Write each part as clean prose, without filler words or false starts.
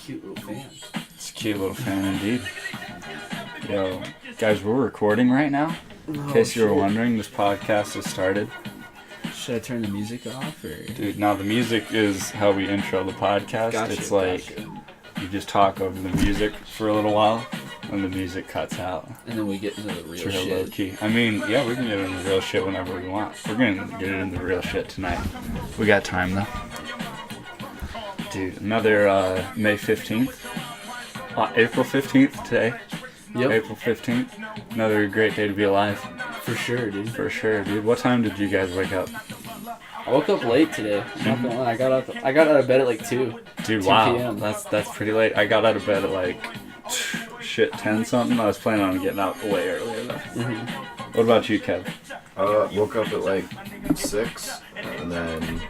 cute little fan. It's a cute little fan indeed. Yo, guys, we're recording right now. In case you were wondering, this podcast has started. Should I turn the music off or? Dude, no, the music is how we intro the podcast. Gotcha, it's like you just talk over the music for a little while, and the music cuts out. And then we get into the real it's real shit. Low key. I mean, yeah, we can get into the real shit whenever we want. We're gonna get into the real shit tonight. We got time though. Dude, another May 15th. April 15th today. Yep. April 15th. Another great day to be alive. For sure, dude. For sure, dude. What time did you guys wake up? I woke up late today. I'm not gonna lie. I got out of bed at like 2. Dude, 2 wow. p.m. That's pretty late. I got out of bed at like 10 something. I was planning on getting out way earlier though. Mm-hmm. What about you, Kev? Woke up at like 6 and then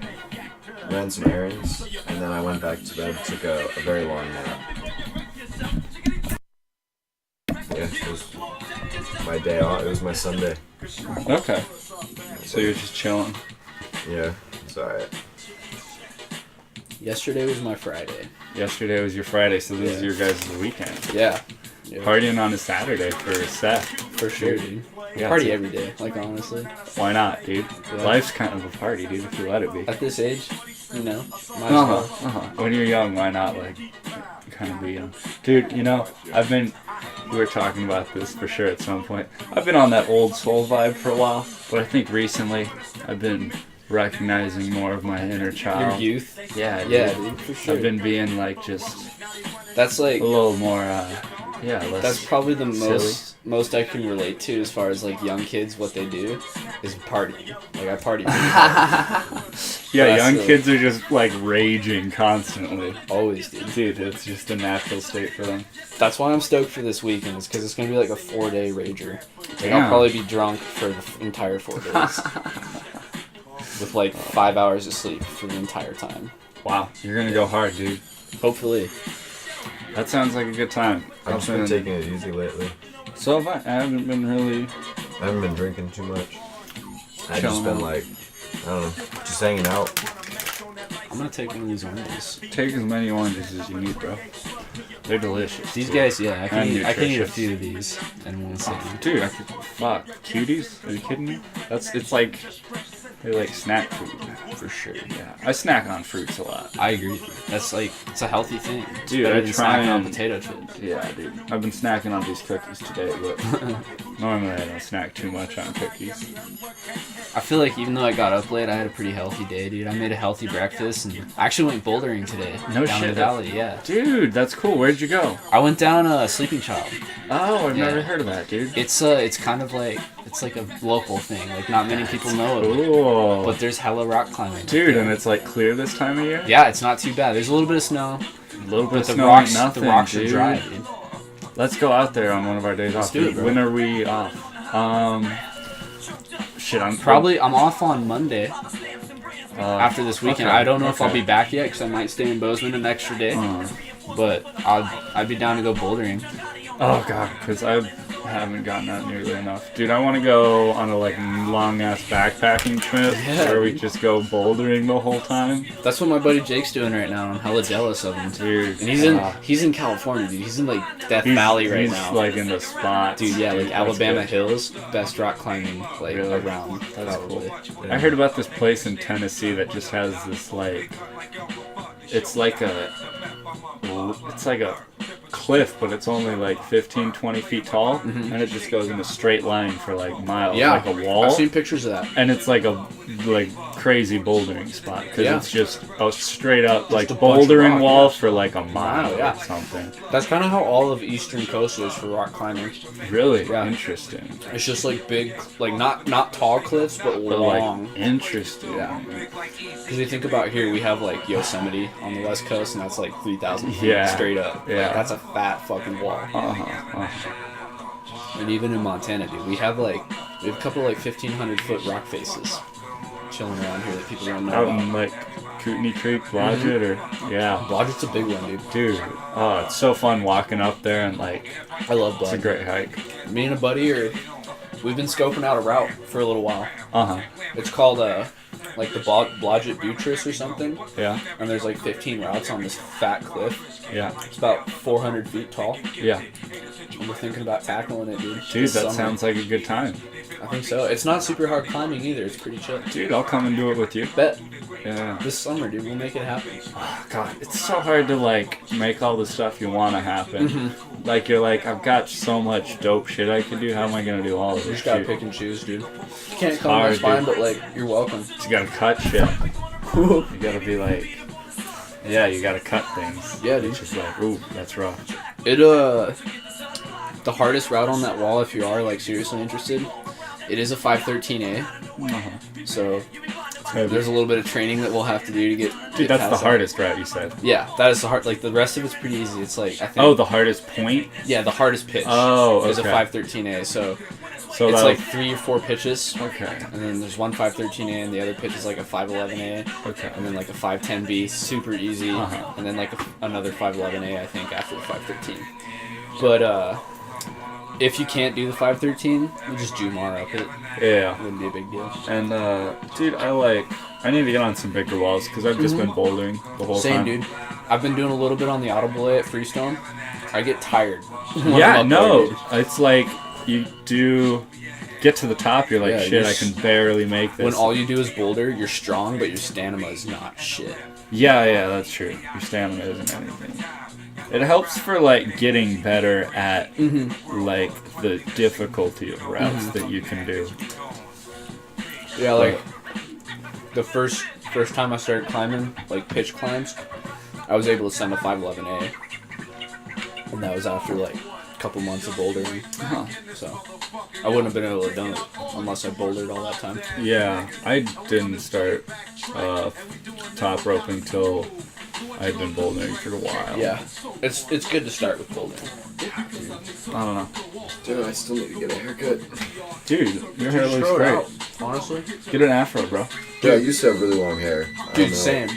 ran some errands and then I went back to bed, took a very long nap. Yeah, it was my day off. It was my Sunday. Okay. So you're just chilling. Yeah, it's alright. Yesterday was my Friday. Yesterday was your Friday, so this is your guys' weekend. Yeah. Partying on a Saturday for Seth. For sure, dude. Yeah, Party every day, like honestly. Why not, dude? Yeah. Life's kind of a party, dude, if you let it be. At this age, you know, might as well. When you're young, why not, like, kind of be young? Dude, you know, we were talking about this for sure at some point. I've been on that old soul vibe for a while, but I think recently I've been recognizing more of my inner child. Your youth? Yeah, dude, for sure. I've been being, like, just that's like a little more, less that's probably the silly. most I can relate to as far as like young kids, what they do is partying. Like I party really hard. Yeah, young kids are just like raging constantly. Always, dude. Dude, it's just a natural state for them. That's why I'm stoked for this weekend, is because it's going to be like a 4-day rager. Like Damn. I'll probably be drunk for the entire 4 days. With like 5 hours of sleep for the entire time. Wow, you're going to go hard, dude. Hopefully. That sounds like a good time. I've just been taking it easy lately. So have I. I haven't been drinking too much. I've just been like, I don't know, just hanging out. I'm going to take one of these oranges. Take as many oranges as you need, bro. They're delicious. These guys, yeah, I can eat a nutritious. few of these in one sitting. Dude, fuck. Cuties? Are you kidding me? It's like, they're like snack food. For sure. Yeah, I snack on fruits a lot. I agree. That's like, it's a healthy thing. It's Dude, better I than try snacking on and- potato chips. Yeah, dude. I've been snacking on these cookies today, but normally I don't snack too much on cookies. I feel like even though I got up late, I had a pretty healthy day, dude. I made a healthy breakfast, and I actually went bouldering today. No down shit. in the valley, yeah. Dude, that's cool. Where'd you go? I went down Sleeping Child. Oh, I've Yeah. never heard of that, dude. It's kind of like, it's like a local thing. Like, not many people know of it. Cool. But there's hella rock climbing. Dude, and it's like clear this time of year? Yeah, it's not too bad. There's a little bit of snow. A little bit But of the snow rocks, ain't nothing, the rocks are dude. dry, dude. Let's go out there on one of our days off. do it, dude. bro. When are we off? Shit, I'm off on Monday after this weekend. okay, I don't know if I'll okay. be back yet because I might stay in Bozeman an extra day. But I'd be down to go bouldering. Oh god, because I haven't gotten out nearly enough. Dude, I want to go on a like long ass backpacking trip where we just go bouldering the whole time. That's what my buddy Jake's doing right now. I'm hella jealous of him, Dude, and he's in California, dude. He's in like Death Valley right he's now. like in the spot. Dude, yeah, like That's Alabama good. Hills, best rock climbing like Really? around. That's Probably. I heard about this place in Tennessee that just has this like, it's like a cliff, but it's only like 15-20 feet tall, and it just goes in a straight line for like miles, Yeah, like a wall. I've seen pictures of that. And it's like a crazy bouldering spot because Yeah. it's just a straight up like a bunch of bouldering rock, wall yeah. for like a mile Yeah. or something. That's kind of how all of Eastern Coast is for rock climbing. Really Yeah. interesting. It's just like big, like not tall cliffs, but But long. like interesting. Yeah. Because you think about here, we have like Yosemite on the west coast, and that's like 3,000 feet Yeah. straight up. Yeah. Like, that's a fat fucking wall. And even in Montana, dude, we have a couple like 1,500 foot rock faces chilling around here that people don't know Out about. in like Kootenai Creek, Blodgett, or yeah. Blodgett's a big one, dude. Dude, oh, it's so fun walking up there and like I love it's a Blodgett. great hike. Me and a buddy we've been scoping out a route for a little while. Uh huh. It's called like the Blodgett Buttress or something. Yeah. And there's like 15 routes on this fat cliff. Yeah. It's about 400 feet tall. Yeah. And we're thinking about tackling it, dude. Dude, this that summer. sounds like a good time. I think so. It's not super hard climbing either. It's pretty chill. Dude, I'll come and do it with you. Bet. Yeah. This summer, dude, we'll make it happen. Oh, God, it's so hard to, like, make all the stuff you want to happen. Mm-hmm. Like, you're like, I've got so much dope shit I can do. How am I going to do all of You this just gotta shit? pick and choose, dude. You can't come, hard, that's fine, dude. but, like, you're welcome. You gotta cut shit. You gotta be like, yeah, you gotta cut things. Yeah, dude. It's just like, ooh, that's rough. The hardest route on that wall, if you are, like, seriously interested, it is a 513A. Uh-huh. So there's a little bit of training that we'll have to do to get. Dude, that's the hardest route you said. Yeah, that is the hard. Like the rest of it's pretty easy. It's like I think. Oh, the hardest point. Yeah, the hardest pitch. Oh, okay. Is a 513A. So So it's that like 3 or 4 pitches. okay. And then there's one 513A, and the other pitch is like a 511A. Okay. And then like a 510B, super easy. Uh-huh. And then like another 511A, I think, after the 513. But if you can't do the 513, you just Jumar up it. Yeah. It wouldn't be a big deal. And dude, I need to get on some bigger walls because I've just been bouldering the whole Same, time. dude. I've been doing a little bit on the audible at Freestone. I get tired. when Yeah, I'm up no, there, dude. it's like you do get to the top, you're like, Yeah, shit, you're I can barely make this. When all you do is boulder, you're strong, but your stamina is not shit. Yeah, that's true. Your stamina isn't anything. It helps for like getting better at like the difficulty of routes that you can do. Yeah, like the first time I started climbing, like pitch climbs, I was able to send a 511A, and that was after like a couple months of bouldering. Huh. So I wouldn't have been able to have done it unless I bouldered all that time. Yeah, I didn't start top roping till I'd been bouldering for a while. Yeah, it's good to start with bouldering. I don't know. Dude, I still need to get a haircut. Dude, your hair Just looks throw it great. out, honestly. Get an afro, bro. Dude, I used to have really long hair. I don't Dude, know. same.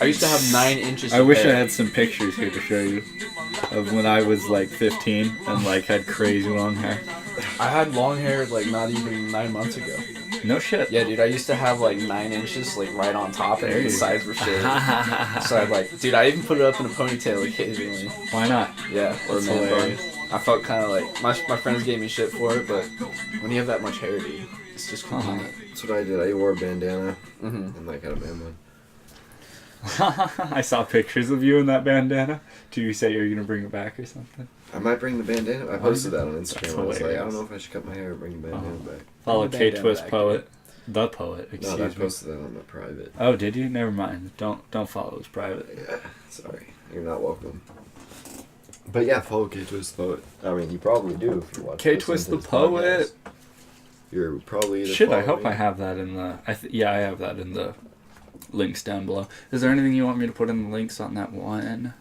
I used to have 9 inches. I of wish I hair. had some pictures here to show you of when I was like 15 and like had crazy long hair. I had long hair like not even 9 months ago. No shit. Yeah, dude, I used to have like 9 inches like right on top, and There the you sides were shaved. So I'd like, dude, I even put it up in a ponytail occasionally. Why not? Yeah, or a That's man bun. hilarious. I felt kind of like my friends gave me shit for it, but when you have that much hair, dude, it's just convenient. That's what I did. I wore a bandana Mhm. and like had a man bun. I saw pictures of you in that bandana. Do you say you're gonna bring it back or something? I might bring the bandana. I posted that on Instagram. That's I was like, I don't hilarious. know if I should cut my hair or bring the bandana back. Follow Bring the K bandana Twist back, Poet, the poet. No, Excuse I me. posted that on my private. Oh, did you? Never mind. Don't follow his private. Yeah, sorry. You're not welcome. But yeah, follow K Twist the Poet. I mean, you probably do if you watch K listen Twist to the this Poet. podcast. You're probably either Shit, I hope I following- have that in the. I have that in the links down below. Is there anything you want me to put in the links on that one?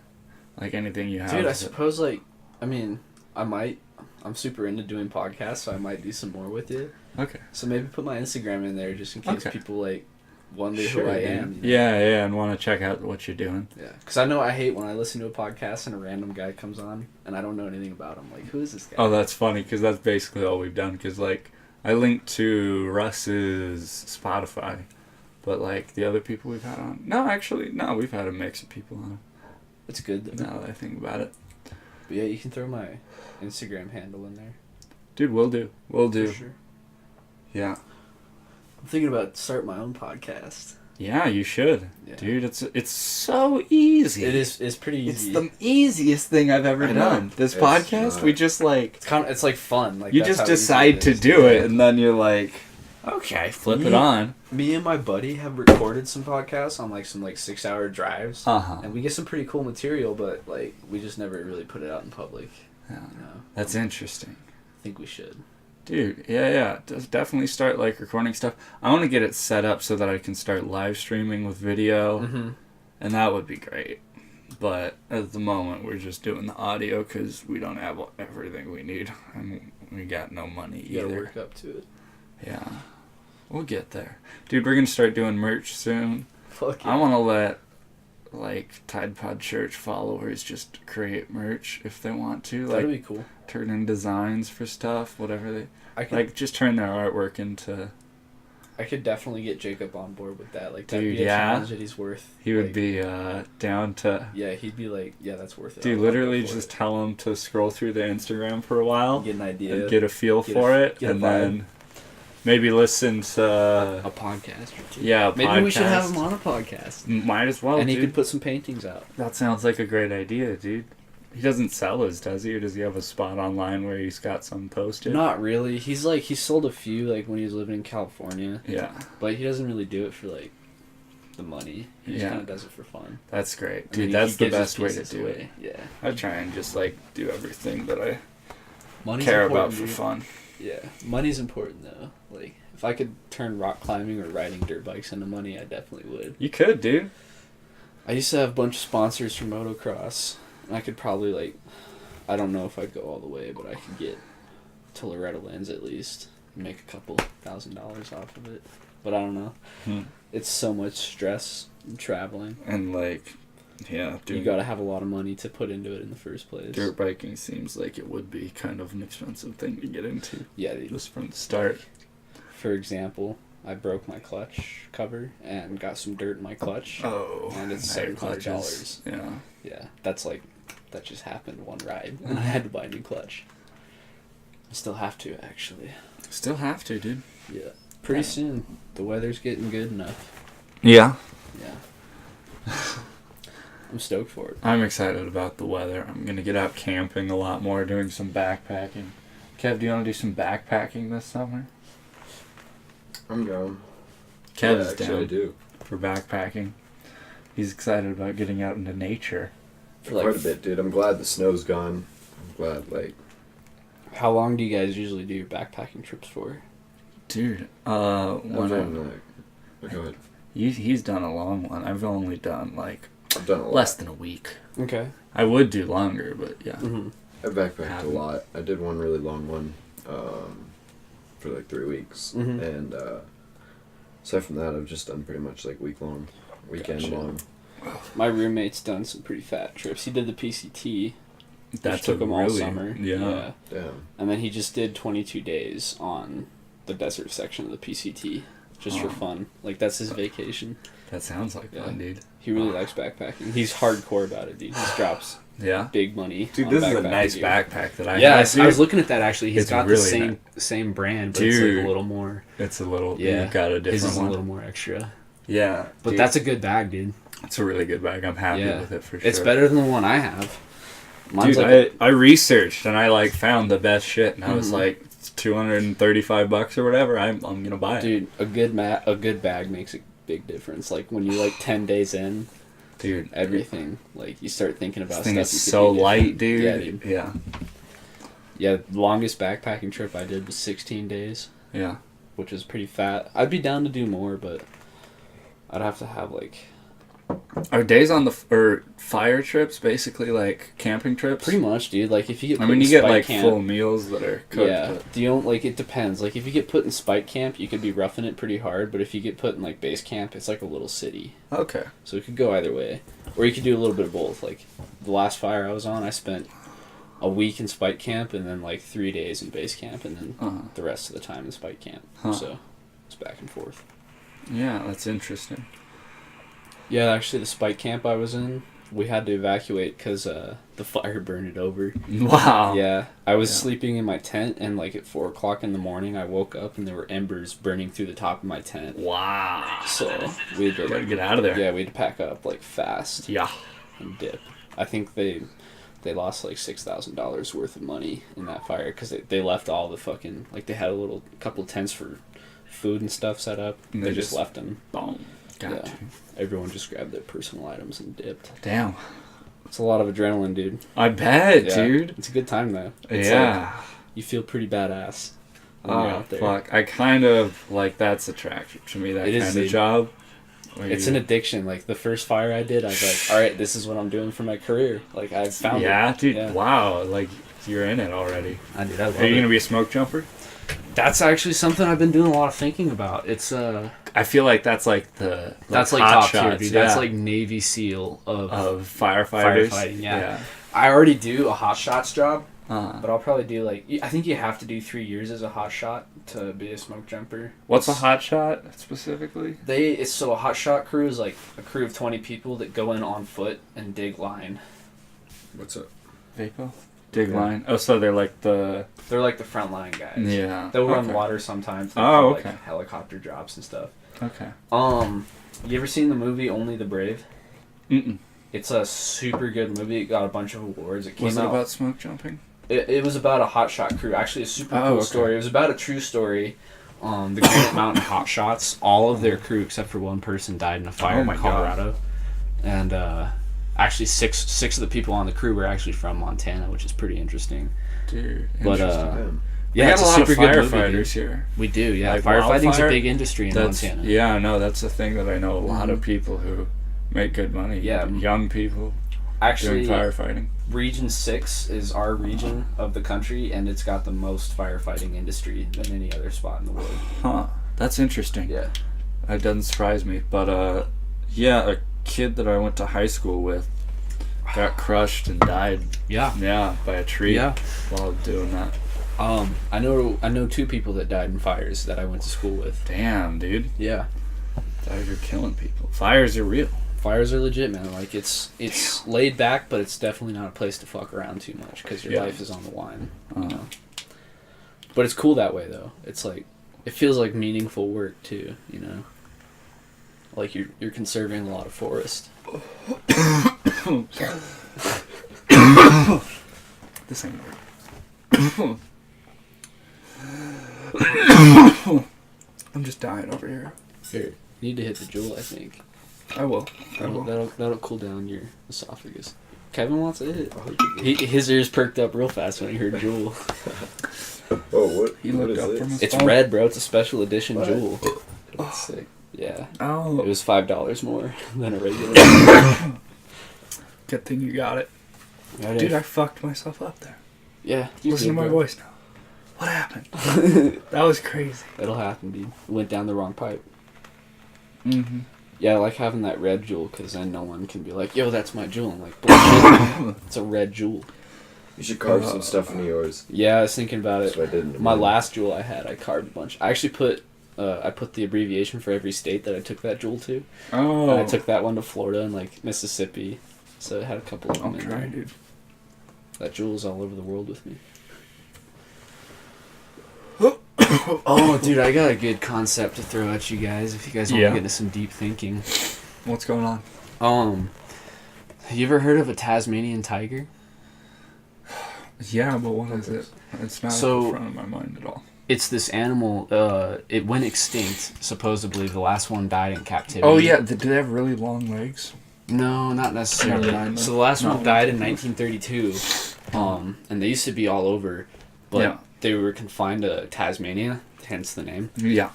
Like anything you have? Dude, I that- suppose like, I mean, I might. I'm super into doing podcasts, so I might do some more with you. Okay. So maybe put my Instagram in there just in case Okay. people like wonder Sure, who I dude. am. you know? Yeah, and want to check out what you're doing. Yeah, because I know I hate when I listen to a podcast and a random guy comes on and I don't know anything about him. Like, who is this guy? Oh, that's funny because that's basically all we've done. Because like I linked to Russ's Spotify, but like the other people we've had on. No, we've had a mix of people on. It's good though. Now that I think about it, But yeah, you can throw my Instagram handle in there. dude, we'll do. For sure. Yeah. I'm thinking about starting my own podcast. Yeah, you should, Yeah. dude. It's so easy. It's pretty It's easy. the easiest thing I've ever I know. done. This It's podcast, not. we just like it's like fun. Like you that's just how easy decide it to is. do it, Yeah. and then you're like, okay, flip it Me- on. Me and my buddy have recorded some podcasts on like some like 6-hour drives, Uh-huh. and we get some pretty cool material. But like we just never really put it out in public. Yeah. You know? That's interesting. I think we should. Dude, yeah. Just definitely start like recording stuff. I want to get it set up so that I can start live streaming with video, Mm-hmm. and that would be great. But at the moment, we're just doing the audio because we don't have everything we need, and we got no money You gotta either. work up to it. Yeah, we'll get there, dude. We're gonna start doing merch soon. Fuck I yeah. want to let like Tide Pod Church followers just create merch if they want to, like That'd be cool. turn in designs for stuff, whatever they I could like. Just turn their artwork into. I could definitely get Jacob on board with that. Like, that'd Dude, be a yeah. challenge that he's worth. He would like, be down to... Yeah, he'd be like, yeah, that's worth it. Dude, I'll literally go for just it. tell him to scroll through the Instagram for a while. Get an idea. And get a feel Get for it. get a And vibe. then maybe listen to... A podcast or two. Yeah, a Maybe we should have podcast. him on a podcast. Might as well, And he dude. could put some paintings out. That sounds like a great idea, dude. He doesn't sell his, does he? Or does he have a spot online where he's got some posted? Not really. He's like, he sold a few like when he was living in California. Yeah. But he doesn't really do it for like the money. He just Yeah. kind of does it for fun. That's great. And Dude, then that's he the gives best his way to pieces do it. away. Yeah. I try and just, like, do everything that I Money's care about important, for dude. fun. Yeah. Money's important though. Like, if I could turn rock climbing or riding dirt bikes into money, I definitely would. You could, dude. I used to have a bunch of sponsors for motocross. And I could probably like, I don't know if I'd go all the way, but I could get to Loretta Lynn's at least and make a couple $1,000 off of it. But I don't know. Hmm. It's so much stress and traveling. And, like, yeah, dude. You gotta have a lot of money to put into it in the first place. Dirt biking seems like it would be kind of an expensive thing to get into. Yeah, dude. Just from the start. For example, I broke my clutch cover and got some dirt in my clutch. Oh. And it's air $700. clutches. Yeah. Yeah, that's like, that just happened one ride. And I had to buy a new clutch. I still have to, actually. Still have to, dude. Yeah. Pretty soon. The weather's getting good enough. Yeah. Yeah. I'm stoked for it. I'm excited about the weather. I'm going to get out camping a lot more, doing some backpacking. Kev, do you want to do some backpacking this summer? I'm down. Kev's actually, down I do. for backpacking. He's excited about getting out into nature. For quite a bit, dude. I'm glad the snow's gone. I'm glad, like... How long do you guys usually do your backpacking trips for? Dude, I've done, go ahead. he's done a long one. I've only done, like, I've done a lot. less than a week. Okay. I would do longer, but yeah. Mm-hmm. I've backpacked a Haven't. lot. I did one really long one for like 3 weeks. Mhm. And aside from that, I've just done pretty much like week-long, weekend Gotcha. long. My roommate's done some pretty fat trips. He did the PCT, That took him all really, summer. Yeah. Damn. And then he just did 22 days on the desert section of the PCT, just for Oh. fun. Like, that's his vacation. That sounds like Yeah. fun, dude. He really likes backpacking. He's hardcore about it, dude. He drops Yeah. big money. Dude, on this is a backpacking nice gear. backpack that I Yeah, have, I was dude. looking at that actually. He's It's got really the same nice. same brand, but it's like Dude. a little more. It's a little... Yeah, You got a his different is a one. little more extra. Yeah. But dude, that's a good bag, dude. it's a really good bag. I'm happy Yeah. with it for sure. It's better than the one I have. Mine's Dude, like I researched and I like found the best shit and I was Mhm. like, it's $235 or whatever. I'm gonna buy it. dude, a good bag makes a big difference. Like when you're like 10 days in, Dude, everything like you start thinking about this thing stuff is you could so do light, different. dude. Yeah, dude. Yeah. Yeah, the longest backpacking trip I did was 16 days, Yeah. which is pretty fat. I'd be down to do more, but I'd have to have like Are days on the or fire trips basically like camping trips? pretty much, dude. Like if you get I put mean, in you get spike like camp, full meals that are cooked. yeah, But like it depends. Like if you get put in spike camp, you could be roughing it pretty hard. But if you get put in like base camp, it's like a little city. okay. So it could go either way. Or you could do a little bit of both. Like, the last fire I was on, I spent a week in spike camp and then, like, 3 days in base camp and then Uh-huh. the rest of the time in spike camp. Huh. So, it's back and forth. Yeah, that's interesting. Yeah, actually, the spike camp I was in, we had to evacuate because the fire burned it over. Wow. Yeah, I was Yeah. sleeping in my tent and, like, at 4 o'clock in the morning, I woke up and there were embers burning through the top of my tent. Wow. So, we had to, Gotta get out of there. yeah, we had to pack up, like, fast. Yeah. And dip. I think they lost like $6,000 worth of money in that fire because they left all the fucking like they had a couple tents for food and stuff set up. And They they just just- left them. Boom. Got Yeah. you. Everyone just grabbed their personal items and dipped. Damn. It's a lot of adrenaline, dude. I bet, Yeah. dude. It's a good time though. It's Yeah. like, you feel pretty badass when you're Oh, out there. fuck. I kind of, like, that's attractive to me, that It is, kind of dude. job. where It's you- an addiction. Like the first fire I did, I was like, all right, this is what I'm doing for my career. Like I found it. Yeah, dude. Yeah. Wow. Like, you're in it already. I did. I love Are you it. going to be a smoke jumper? That's actually something I've been doing a lot of thinking about. It's I feel like that's like the That's like hot top tier, shots, dude. yeah, That's like Navy SEAL of of firefighters. firefighting. Yeah. I already do a hot shots job, But I'll probably do I think you have to do 3 years as a hot shot to be a smoke jumper. What's a hot shot specifically? So a hot shot crew is like a crew of 20 people that go in on foot and dig line. What's up? Vapo? Dig line. Oh, so they're like the frontline guys. Yeah. They'll run water sometimes. Oh, okay. Like helicopter drops and stuff. Okay. You ever seen the movie Only the Brave? Mm-mm. It's a super good movie. It got a bunch of awards. It came Was it out about smoke jumping? It was about a hotshot crew. Actually, a super cool okay. story. It was about a true story. The Granite Mountain Hotshots. All of their crew, except for one person, died in a fire in Colorado. And actually, six of the people on the crew were actually from Montana, which is pretty interesting. Dude, but we yeah, got it's a lot of super good firefighters movie. here. We do, yeah. Like Firefighting's wildfire? a big industry in Montana. Yeah, no, that's the thing that I know. A lot of people who make good money. Yeah, young people actually doing firefighting. Region 6 is our region of the country, and it's got the most firefighting industry than any other spot in the world. Huh. That's interesting. Yeah. That doesn't surprise me. But, yeah, a kid that I went to high school with got crushed and died. Yeah. By a tree. Yeah. While doing that. I know 2 people that died in fires that I went to school with. Damn, dude. Yeah. Fires are killing people. Fires are real. Fires are legit, man. Like, it's laid back, but it's definitely not a place to fuck around too much because your life is on the line. You know? But it's cool that way, though. It's like, it feels like meaningful work, too, you know? Like, you're conserving a lot of forest. This ain't work. I'm just dying over here. Here, you need to hit the jewel, I think. I will. That'll cool down your esophagus. Kevin wants to hit. His ears perked up real fast when he heard Jewel. Oh, what? He what looked is up this? from his It's phone. red, bro. It's a special edition Jewel. That's sick. Yeah. Oh. It was $5 more than a regular. Good thing you got it. Dude, I fucked myself up there. Yeah. Listen to my voice now. What happened? That was crazy. It'll happen, dude. Went down the wrong pipe. Mm-hmm. Yeah, I like having that red Jewel because then no one can be like, yo, that's my Jewel. I'm like, bullshit. It's a red Jewel. You should carve some stuff into yours. Yeah, I was thinking about it. That's what I did. My last Jewel I had, I carved a bunch. I actually put the abbreviation for every state that I took that Jewel to. Oh. And I took that one to Florida and like Mississippi, so it had a couple of them in there. Dude. That Jewel's all over the world with me. Oh, dude, I got a good concept to throw at you guys if you guys want to get into some deep thinking. What's going on? Have you ever heard of a Tasmanian tiger? Yeah, but what is it? It's not So- at the front of my mind at all. It's this animal. It went extinct. Supposedly, the last one died in captivity. Oh yeah, do they have really long legs? No, not necessarily. Never mind, So the last no. one died in 1932, and they used to be all over, but they were confined to Tasmania, hence the name. Yeah.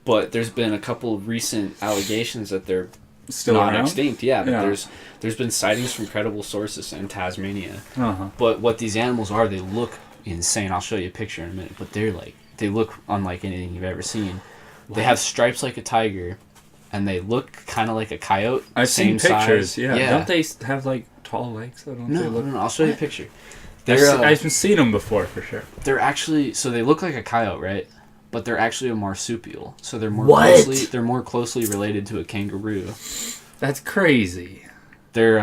But there's been a couple of recent allegations that they're Still not around? extinct. Yeah, but Yeah. there's been sightings from credible sources in Tasmania. Uh-huh. But what these animals are, they look insane. I'll show you a picture in a minute. But they look unlike anything you've ever seen. They have stripes like a tiger, and they look kind of like a coyote. I've same seen pictures. size. Yeah. Don't they have like tall legs? Don't they look? No. I'll show you a picture. I've seen them before for sure. They're actually, so they look like a coyote, right? But they're actually a marsupial. So they're more closely related to a kangaroo. That's crazy. They're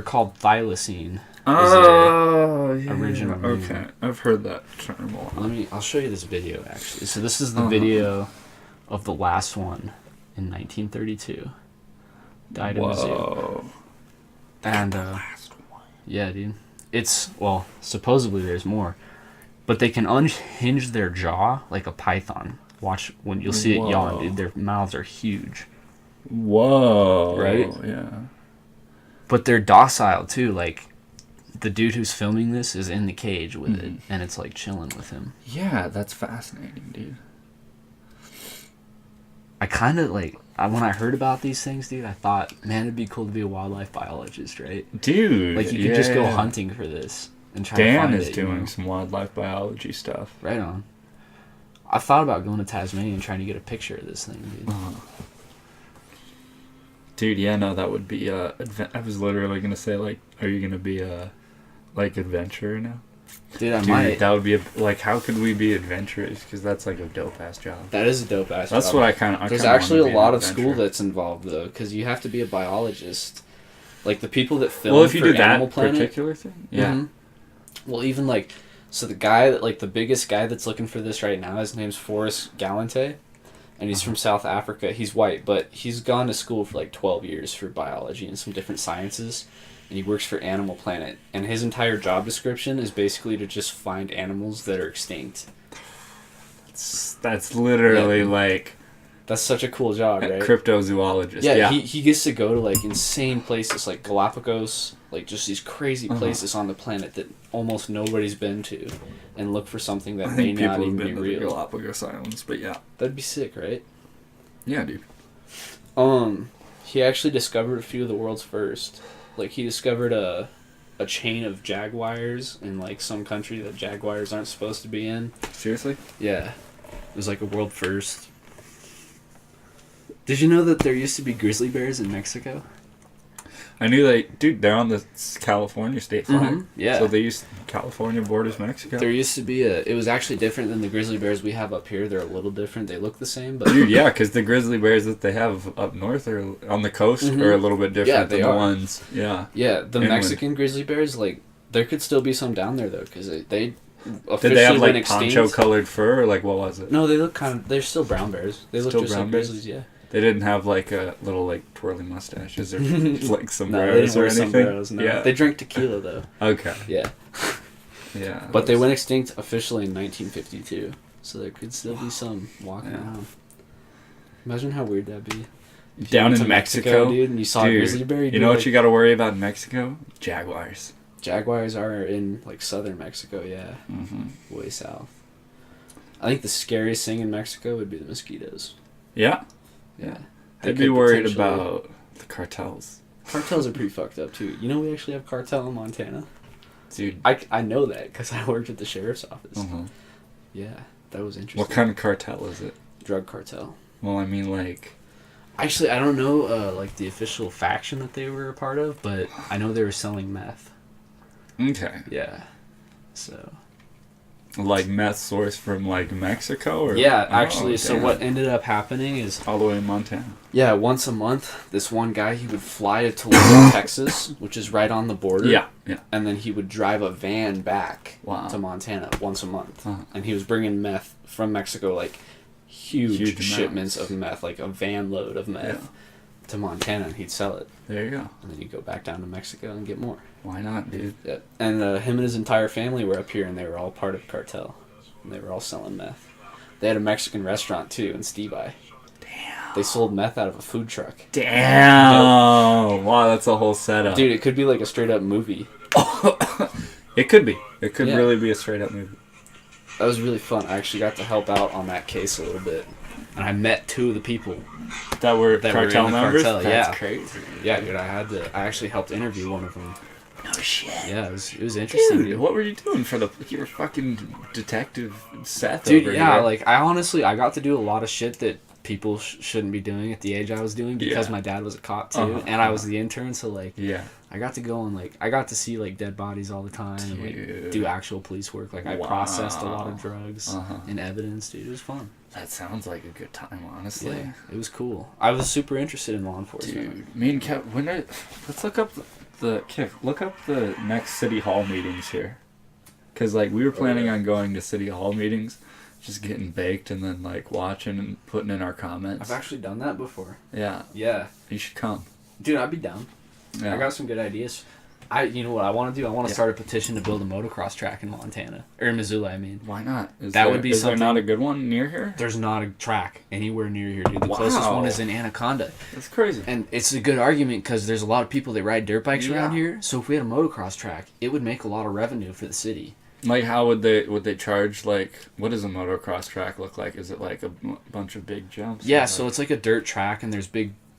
called thylacine. Oh, yeah. original meaning. Okay, I've heard that term a lot. I'll show you this video actually. So this is the video of the last one in 1932. Died in the zoo. And last one. yeah, dude. Supposedly there's more. But they can unhinge their jaw like a python. Watch when you'll see it yawn, dude. Their mouths are huge. Whoa. Right? Yeah. But they're docile too. Like the dude who's filming this is in the cage with it, and it's like chilling with him. Yeah, that's fascinating, dude. I kind of like when I heard about these things, dude. I thought, man, it'd be cool to be a wildlife biologist, right? Dude, Like you could just go hunting for this and try to Dan find is it. doing some wildlife biology stuff. Right on. I thought about going to Tasmania and trying to get a picture of this thing, dude. Dude, yeah, no, that would be I was literally gonna say, like, are you gonna be like adventurer now? Dude, I Dude, might. that would be like, how could we be adventurers? Because that's like a dope ass job. That is a dope ass That's job. what I kind of. There's actually a lot of school that's involved though, because you have to be a biologist. Like the people that film. Well, if you for do Animal that Planet, particular thing, yeah. Mm-hmm. Well, even like, so the guy that the biggest guy that's looking for this right now, his name's Forrest Galante, and he's from South Africa. He's white, but he's gone to school for like 12 years for biology and some different sciences. And he works for Animal Planet, and his entire job description is basically to just find animals that are extinct. That's literally like... That's such a cool job, right? Cryptozoologist. Yeah, he gets to go to like insane places like Galapagos, like just these crazy places on the planet that almost nobody's been to, and look for something that may not even be real. Galapagos Islands, but yeah. That'd be sick, right? Yeah, dude. He actually discovered a few of the world's first. Like, he discovered a chain of jaguars in, like, some country that jaguars aren't supposed to be in. Seriously? Yeah. It was, like, a world first. Did you know that there used to be grizzly bears in Mexico? I knew they're on the California state flag. Mm-hmm. Yeah. So they California borders Mexico. There used to be it was actually different than the grizzly bears we have up here. They're a little different. They look the same, but... Dude, yeah, because the grizzly bears that they have up north or on the coast are a little bit different than the ones. Yeah. Yeah, the Mexican grizzly bears, like, there could still be some down there, though, because they officially Did they have, like, went extinct. poncho-colored fur, or, like, what was it? No, they look they're still brown bears. They look Still just brown like bears? grizzlies, yeah. They didn't have, like, a little, like, twirly mustaches or, like, No, they didn't sombreros or wear anything? sombreros, no. Yeah. They drink tequila, though. Okay. Yeah. Yeah. But they went extinct officially in 1952, so there could still be some walking around. Imagine how weird that'd be. Down in Mexico, dude, and you saw a grizzly bear. You know what you got to worry about in Mexico? Jaguars. Jaguars are in, like, southern Mexico, yeah. Mm-hmm. Way south. I think the scariest thing in Mexico would be the mosquitoes. Yeah. Yeah. I'd be worried about the cartels. Cartels are pretty fucked up, too. You know we actually have cartel in Montana? Dude. I know that because I worked at the sheriff's office. Uh-huh. Yeah, that was interesting. What kind of cartel is it? Drug cartel. Well, I mean, like... Actually, I don't know, like, the official faction that they were a part of, but I know they were selling meth. Okay. Yeah. So... Like meth source from, like, Mexico? Or... Yeah, actually, so damn. what ended up happening is... All the way in Montana. Yeah, once a month, this one guy, he would fly to Toledo, Texas, which is right on the border. Yeah. And then he would drive a van back Wow. to Montana once a month. Uh-huh. And he was bringing meth from Mexico, like, huge shipments amounts. of meth, like a van load of meth to Montana, and he'd sell it. There you go. And then he'd go back down to Mexico and get more. Why not, dude? Yeah. And him and his entire family were up here, and they were all part of cartel. And they were all selling meth. They had a Mexican restaurant, too, in Stevie. Damn. They sold meth out of a food truck. Damn. Wow, that's a whole setup. Dude, it could be like a straight-up movie. It could be. It could Yeah. really be a straight-up movie. That was really fun. I actually got to help out on that case a little bit. And I met two of the people That were that cartel were in the members? cartel. That's Yeah. crazy. Yeah, dude, I actually helped interview one of them. No shit. Yeah, it was interesting, Dude, dude. what were you doing for you were fucking Detective Seth Dude, over yeah, here. like, I got to do a lot of shit that people shouldn't be doing at the age I was doing because my dad was a cop, too, and I was the intern, so, like, yeah. I got to go and, like, I got to see, like, dead bodies all the time and, like, do actual police work. Like, I processed a lot of drugs and evidence, dude. It was fun. That sounds like a good time, honestly. Yeah, it was cool. I was super interested in law enforcement. Dude, me and Kev, let's look up look up the next City Hall meetings here. Because, like, we were planning on going to City Hall meetings, just getting baked and then, like, watching and putting in our comments. I've actually done that before. Yeah. Yeah. You should come. Dude, I'd be down. Yeah. I got some good ideas. You know what I want to do? I want to start a petition to build a motocross track in Montana. Or Missoula, I mean. Why not? Would be is there something... not a good one near here? There's not a track anywhere near here, dude. The closest one is in Anaconda. That's crazy. And it's a good argument because there's a lot of people that ride dirt bikes around here. So if we had a motocross track, it would make a lot of revenue for the city. Like, how would they charge, like, what does a motocross track look like? Is it like a bunch of big jumps? Yeah, so it's like a dirt track and there's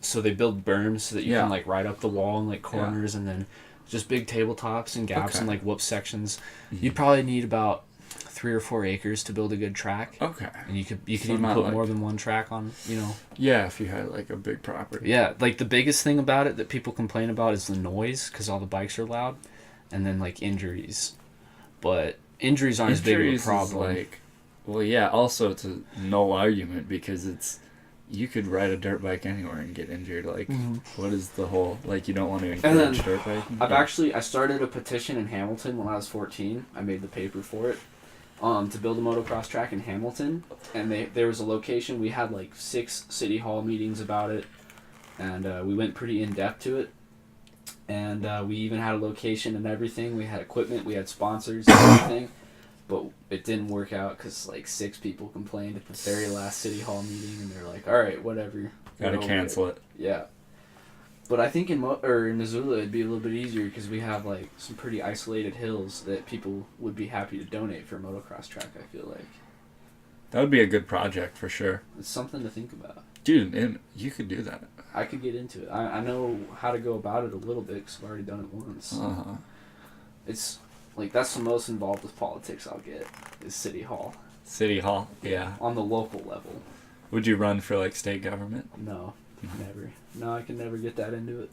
so they build berms so that you can, like, ride up the wall and, like, corners and then just big tabletops and gaps and, like, whoop sections. Mm-hmm. You'd probably need about 3 or 4 acres to build a good track. Okay. And you could even put more than one track on, you know. Yeah, if you had, like, a big property. Yeah, like, the biggest thing about it that people complain about is the noise because all the bikes are loud. and then like injuries. But injuries aren't as big of a problem. Is well, yeah. Also, it's a no argument because you could ride a dirt bike anywhere and get injured. Like, what is the whole you don't want to encourage dirt biking? I started a petition in Hamilton when I was 14. I made the paper for it. To build a motocross track in Hamilton, and there was a location. We had like 6 city hall meetings about it, and we went pretty in depth to it. And we even had a location and everything. We had equipment, we had sponsors and everything, but it didn't work out because like 6 people complained at the very last city hall meeting, and they're like, "All right, whatever, gotta cancel it." Yeah. But I think in Missoula it'd be a little bit easier because we have like some pretty isolated hills that people would be happy to donate for a motocross track. I feel like that would be a good project for sure. It's something to think about, dude. And you could do that. I could get into it. I know how to go about it a little bit because I've already done it once. It's like that's the most involved with politics I'll get is City Hall. City Hall, yeah. On the local level. Would you run for like state government? No. Never. No, I can never get that into it.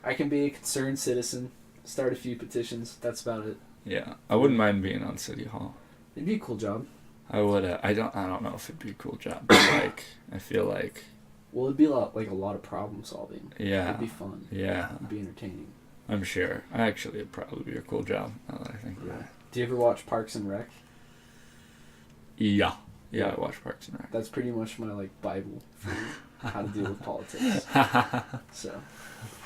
I can be a concerned citizen, start a few petitions. That's about it. Yeah, I wouldn't mind being on City Hall. It'd be a cool job. I would. I don't know if it'd be a cool job. But I feel like. Well, it'd be a lot of problem solving. Yeah. It'd be fun. Yeah. It'd be entertaining. I'm sure. Actually, it'd probably be a cool job. Now that I think about it. Do you ever watch Parks and Rec? Yeah. Yeah, I watch Parks and Rec. That's pretty much my Bible for how to deal with politics. So,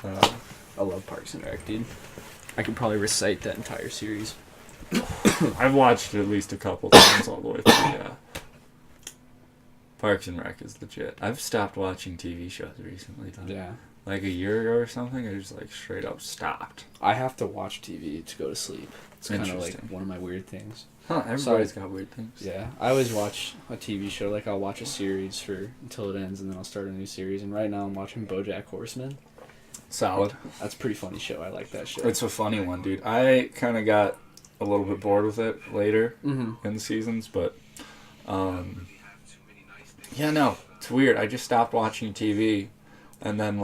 I love Parks and Rec, dude. I could probably recite that entire series. I've watched it at least a couple times all the way through. Yeah. Parks and Rec is legit. I've stopped watching TV shows recently, though. Yeah. Like a year ago or something, I just straight up stopped. I have to watch TV to go to sleep. It's kind of like one of my weird things. Huh, everybody's got weird things. Yeah, I always watch a TV show. Like, I'll watch a series until it ends, and then I'll start a new series. And right now I'm watching BoJack Horseman. Solid. That's a pretty funny show. I like that show. It's a funny one, dude. I kind of got a little bit bored with it later in the seasons, but yeah, no, it's weird. I just stopped watching TV, and then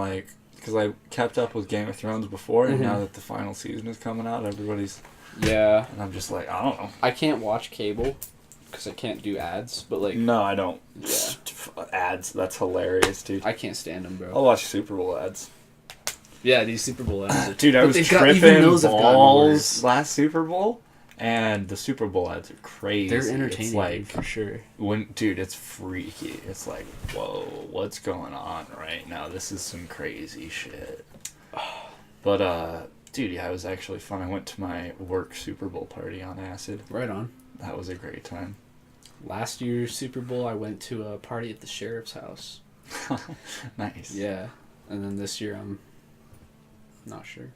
because I kept up with Game of Thrones before, and now that the final season is coming out, everybody's and I'm just I don't know. I can't watch cable because I can't do ads, but no, I don't. Yeah, ads. That's hilarious, dude. I can't stand them, bro. I'll watch Super Bowl ads. Yeah, these Super Bowl ads. Dude, I was tripping balls last Super Bowl. And the Super Bowl ads are crazy. They're entertaining, for sure. Dude, it's freaky. It's like, whoa, what's going on right now? This is some crazy shit. But, dude, yeah, it was actually fun. I went to my work Super Bowl party on acid. Right on. That was a great time. Last year's Super Bowl, I went to a party at the sheriff's house. Nice. Yeah. And then this year, I'm not sure.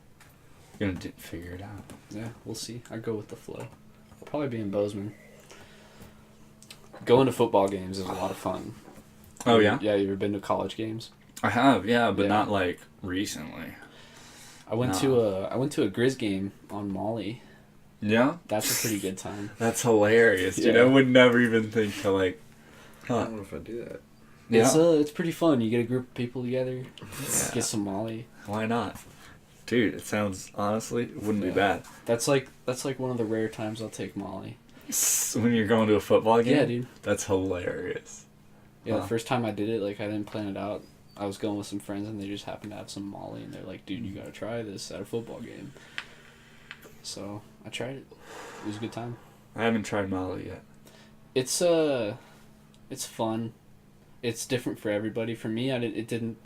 You're gonna figure it out. Yeah, we'll see. I go with the flow. I'll probably be in Bozeman. Going to football games is a lot of fun. Oh, yeah? Yeah, you ever been to college games? I have, yeah, but not recently. I went to a Grizz game on Molly. Yeah? That's a pretty good time. That's hilarious, dude. I would never even think to I don't know if I'd do that. Yeah. It's pretty fun. You get a group of people together, get some Molly. Why not? Dude, it sounds, honestly, it wouldn't be bad. That's like one of the rare times I'll take Molly. When you're going to a football game? Yeah, dude. That's hilarious. Yeah, the first time I did it, I didn't plan it out. I was going with some friends, and they just happened to have some Molly, and they're like, dude, you gotta try this at a football game. So, I tried it. It was a good time. I haven't tried Molly yet. It's fun. It's different for everybody. For me, it didn't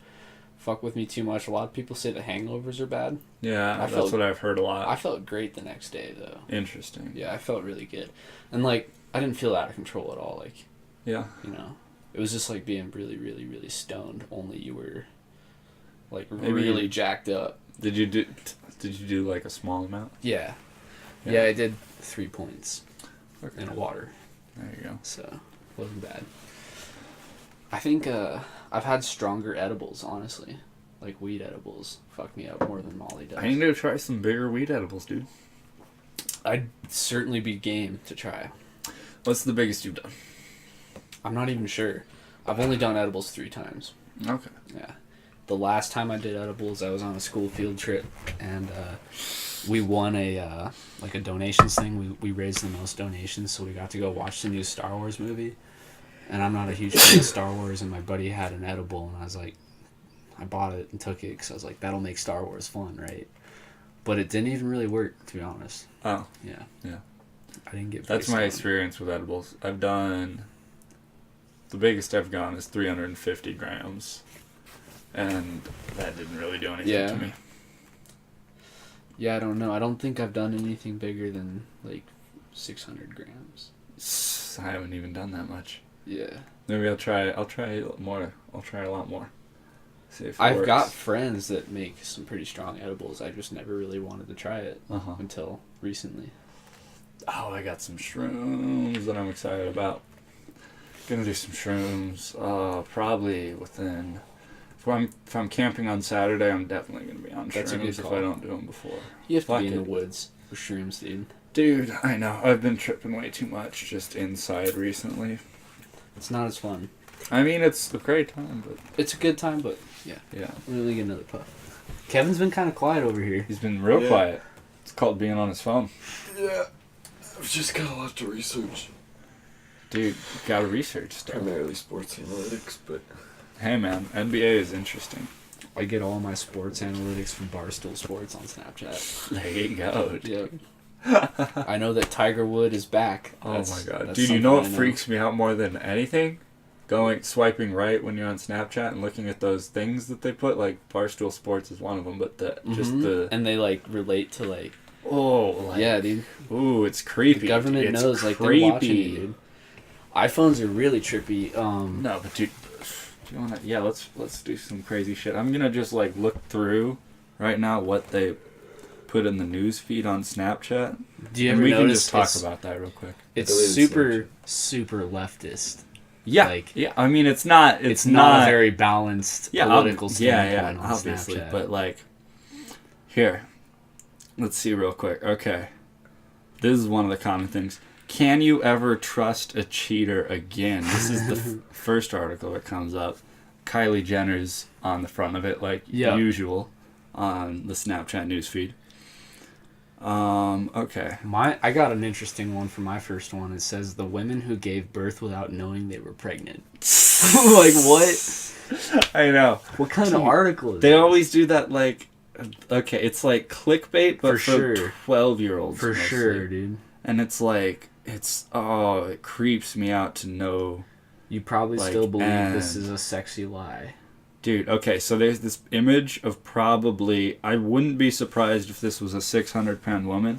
fuck with me too much. A lot of people say the hangovers are bad. Yeah, that's what I've heard a lot. I felt great the next day, though. Interesting. Yeah, I felt really good. And, I didn't feel out of control at all. Yeah. It was just being really, really, really stoned. Only you were, Maybe really jacked up. Did you do a small amount? Yeah. Yeah, I did 3 points in water. There you go. So, it wasn't bad. I think I've had stronger edibles, honestly. Weed edibles fuck me up more than Molly does. I need to try some bigger weed edibles, dude. I'd certainly be game to try. What's the biggest you've done? I'm not even sure. I've only done edibles 3 times. Okay. Yeah. The last time I did edibles, I was on a school field trip, and we won a like a donations thing. We raised the most donations, so we got to go watch the new Star Wars movie. And I'm not a huge fan of Star Wars, and my buddy had an edible, and I was like, I bought it and took it because I was like, that'll make Star Wars fun, right? But it didn't even really work, to be honest. Oh. Yeah. Yeah. I didn't get. That's my experience with edibles. I've done. The biggest I've gone is 350 grams, and that didn't really do anything to me. Yeah, I don't know. I don't think I've done anything bigger than like 600 grams. I haven't even done that much. Yeah. Maybe I'll try more. I'll try a lot more. See if it I've works. got friends that make some pretty strong edibles. I just never really wanted to try it until recently. Oh, I got some shrooms that I'm excited about. Gonna do some shrooms. Probably within. If I'm camping on Saturday, I'm definitely gonna be on That's a good shrooms if call. I don't do them before. You have to Fuck be in the it. woods for shrooms, dude. Dude, I know. I've been tripping way too much just inside recently. It's not as fun. I mean, it's a great time, but It's a good time, but yeah. yeah, Let me get another puff. Kevin's been kind of quiet over here. he's been real quiet. It's called being on his phone. Yeah, I've just got a lot to research. Dude, gotta research stuff. Primarily sports analytics, but Hey man, NBA is interesting. I get all my sports analytics from Barstool Sports on Snapchat. There you go. Yep. I know that Tiger Wood is back. Oh That's- my god. that's Dude, you know what something I freaks me out more than anything? Swiping right when you're on Snapchat and looking at those things that they put, like Barstool Sports is one of them, but and they like relate to like yeah, dude. Ooh, it's creepy. The government It's knows like creepy. they're watching you, dude. iPhones are really trippy. No, but dude, do you wanna? Yeah, let's do some crazy shit. I'm gonna just like look through right now what they put in the news feed on Snapchat. Do you And ever we can notice just talk about that real quick. It's Deleted super leftist. Yeah, Like, yeah. I mean, it's not not a very balanced political yeah, standpoint on obviously. Snapchat. But like, here, let's see real quick. Okay, this is one of the common things. Can you ever trust a cheater again? This is the first article that comes up. Kylie Jenner's on the front of it, like usual, on the Snapchat newsfeed. Okay. I got an interesting one for my first one. It says the women who gave birth without knowing they were pregnant. Like what? I know. What kind of article is They this? always do that, like, okay, it's like clickbait, but For for sure. 12-year-olds. For mostly. sure, dude. And it's like, it creeps me out to know. You probably Like, still believe this and- is a sexy lie. Dude, okay, so there's this image of probably, I wouldn't be surprised if this was a 600-pound woman.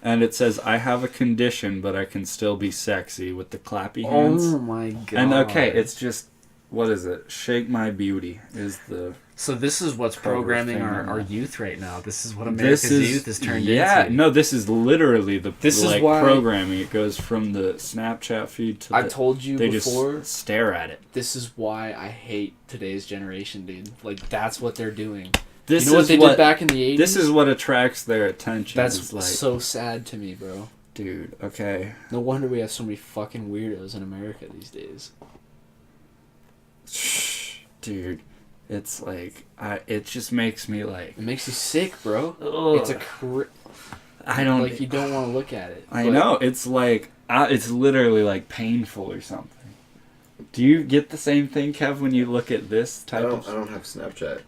And it says, I have a condition, but I can still be sexy with the clappy hands. Oh my god. And okay, it's just, what is it? Shake My Beauty is the... So this is what's cover programming thing our, on our that. youth right now. This is what America's youth is turned yeah, into. no, this is literally This is like why- programming. It goes from the Snapchat feed to I the... told you They before, just stare at it. this is why I hate today's generation, dude. Like, that's what they're doing. This You know what is they did back in the 80s? This is what attracts their attention. That's is like, so sad to me, bro. dude, okay. No wonder we have so many fucking weirdos in America these days. Dude, it's like, it just makes me like... It makes you sick, bro. Ugh. It's I don't... like you don't want to look at it. I but know, it's like, it's literally like painful or something. Do you get the same thing, Kev, when you look at this I type of... don't have Snapchat.